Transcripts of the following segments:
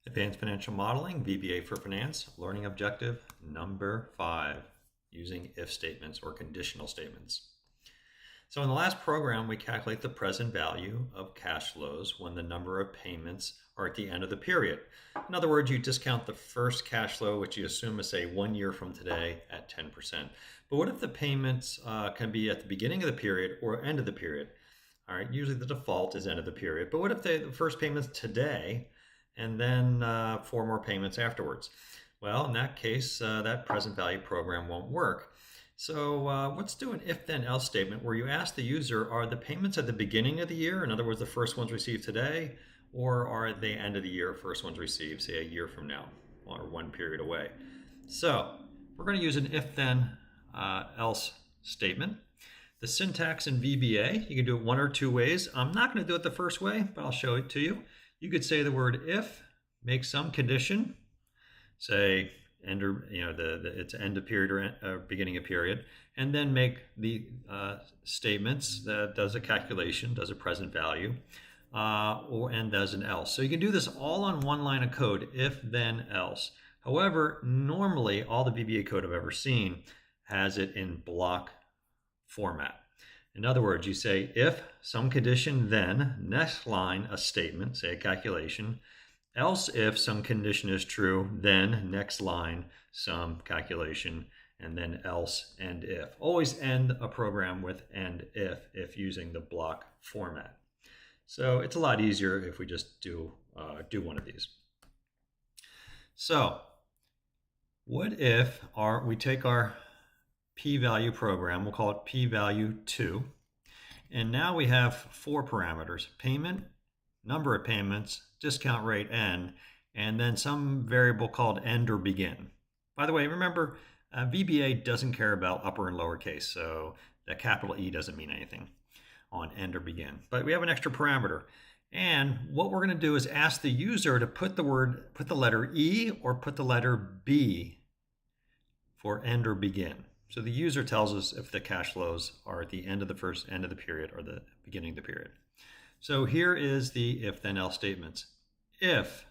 Advanced Financial Modeling, VBA for Finance, learning objective number 5, using if statements or conditional statements. So in the last program, we calculate the present value of cash flows when the number of payments are at the end of the period. In other words, you discount the first cash flow, which you assume is, say, 1 year from today at 10%. But what if the payments can be at the beginning of the period or end of the period? All right, usually the default is end of the period. But what if the first payment's today and then 4 more payments afterwards? Well, in that case, that present value program won't work. So let's do an if-then-else statement where you ask the user, are the payments at the beginning of the year, in other words, the first ones received today, or are they end of the year, first ones received, say, a year from now, or 1 period away? So we're going to use an if-then-else statement. The syntax in VBA, you can do it 1 or 2 ways. I'm not going to do it the first way, but I'll show it to you. You could say the word if, make some condition, say, end or it's end of period or beginning of period, and then make the statements that does a calculation, does a present value, and does an else. So you can do this all on one line of code, if then else. However, normally all the VBA code I've ever seen has it in block format. In other words, you say if some condition, then next line a statement, say a calculation. Else if some condition is true, then next line some calculation, and then else and if. Always end a program with and if using the block format. So it's a lot easier if we just do one of these. So what if we take our p-value program, we'll call it p-value 2, and now we have 4 parameters: payment, number of payments, discount rate n, and then some variable called end or begin. By the way, remember, VBA doesn't care about upper and lower case, so the capital E doesn't mean anything on end or begin. But we have an extra parameter. And what we're going to do is ask the user to put the letter E or put the letter B for end or begin. So the user tells us if the cash flows are at the end of the period or the beginning of the period. So here is the if-then-else statements. If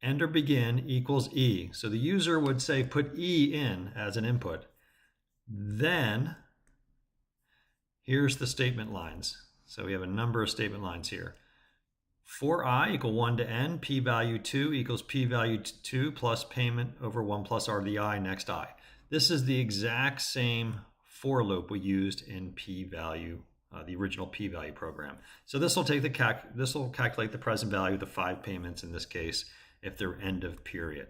end or begin equals E, so the user would say put E in as an input. Then here's the statement lines. So we have a number of statement lines here. For I equal 1 to n, p-value 2 equals p-value 2 plus payment over 1 plus r to the I next I. This is the exact same for loop we used in p-value, the original p-value program. So this will calculate the present value of the 5 payments in this case if they're end of period.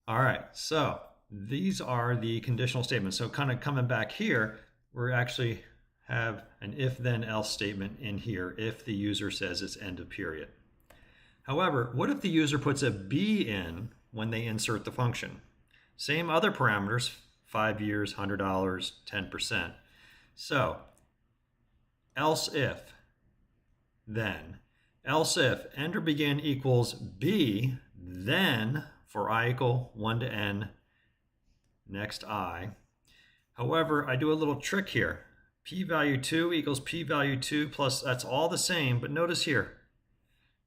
All right, so these are the conditional statements. So kind of coming back here, we actually have an if-then-else statement in here if the user says it's end of period. However, what if the user puts a B in when they insert the function? Same other parameters, 5 years, $100, 10%. So, else if, then. Else if end or begin equals B, then for I equal 1 to n, next I. However, I do a little trick here. P-value 2 equals P-value 2 plus, that's all the same, but notice here,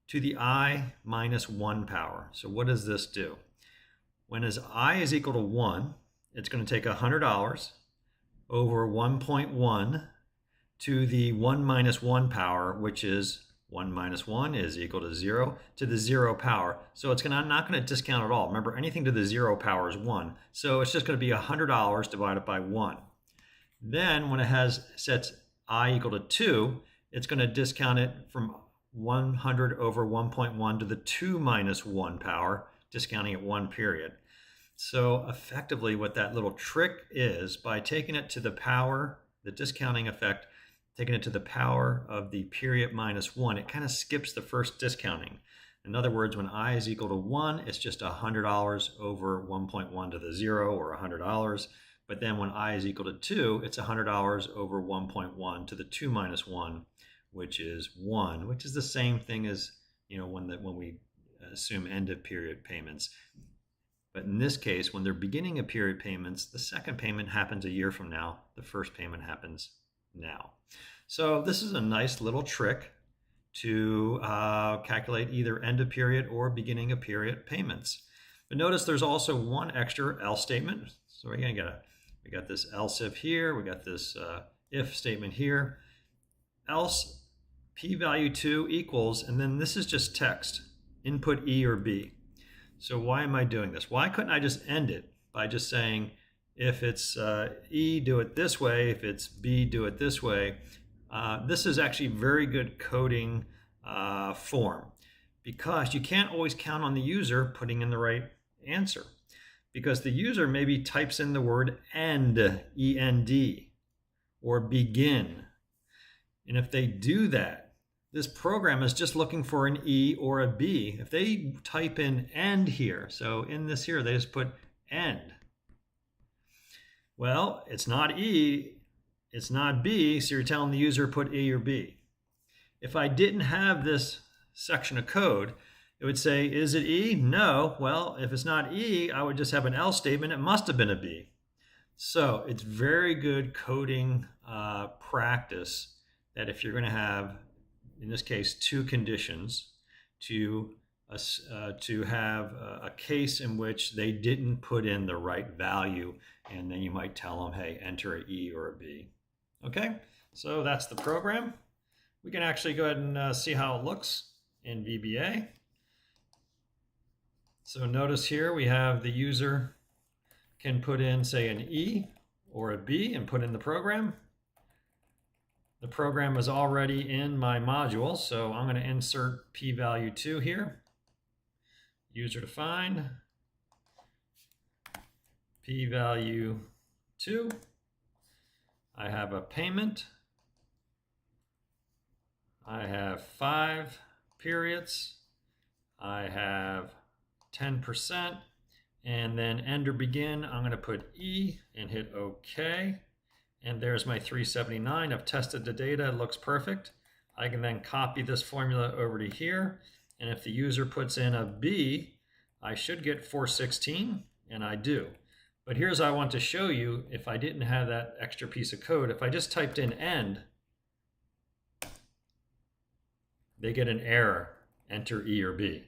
to the I minus 1 power. So what does this do? When as I is equal to 1, it's going to take $100 over 1.1 to the 1 minus 1 power, which is 1 minus 1 is equal to 0 to the 0 power. So it's not going to discount at all. Remember, anything to the 0 power is 1. So it's just going to be $100 divided by 1. Then when it sets I equal to 2, it's going to discount it from 100 over 1.1 to the 2 minus 1 power, discounting at 1 period. So effectively what that little trick is, by taking it to the power, the discounting effect, taking it to the power of the period minus 1, it kind of skips the first discounting. In other words, when I is equal to 1, it's just $100 over 1.1 to the 0, or $100. But then when I is equal to 2, it's $100 over 1.1 to the 2 minus 1, which is 1, which is the same thing as when we assume end of period payments. But in this case, when they're beginning of period payments, the second payment happens a year from now. The first payment happens now. So this is a nice little trick to calculate either end of period or beginning of period payments. But notice there's also one extra else statement. So we're going to we got this Elseif here, we got this if statement here. Else p-value 2 equals, and then this is just text, input E or B. So why am I doing this? Why couldn't I just end it by just saying, if it's E, do it this way, if it's B, do it this way? This is actually very good coding form, because you can't always count on the user putting in the right answer, because the user maybe types in the word end, E-N-D, or begin. And if they do that, this program is just looking for an E or a B. If they type in end here, so in this here, they just put end. Well, it's not E, it's not B, so you're telling the user put E or B. If I didn't have this section of code, it would say, is it E? No. Well, if it's not E, I would just have an else statement. It must have been a B. So it's very good coding practice that if you're going to have, in this case, two conditions, to have a case in which they didn't put in the right value, and then you might tell them, hey, enter an E or a B. Okay, so that's the program. We can actually go ahead and see how it looks in VBA. So notice here we have the user can put in, say, an E or a B and put in the program. The program is already in my module, so I'm going to insert p-value 2 here. User defined, p-value 2. I have a payment. I have 5 periods. I have 10%. And then end or begin, I'm going to put E and hit OK. And there's my 379. I've tested the data, it looks perfect. I can then copy this formula over to here. And if the user puts in a B, I should get 416, and I do. But here's I want to show you, if I didn't have that extra piece of code, if I just typed in end, they get an error, enter E or B.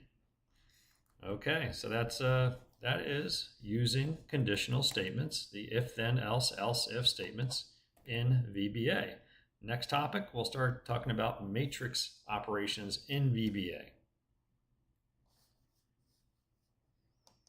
Okay, so that is using conditional statements, the if, then, else, if statements in VBA. Next topic, we'll start talking about matrix operations in VBA.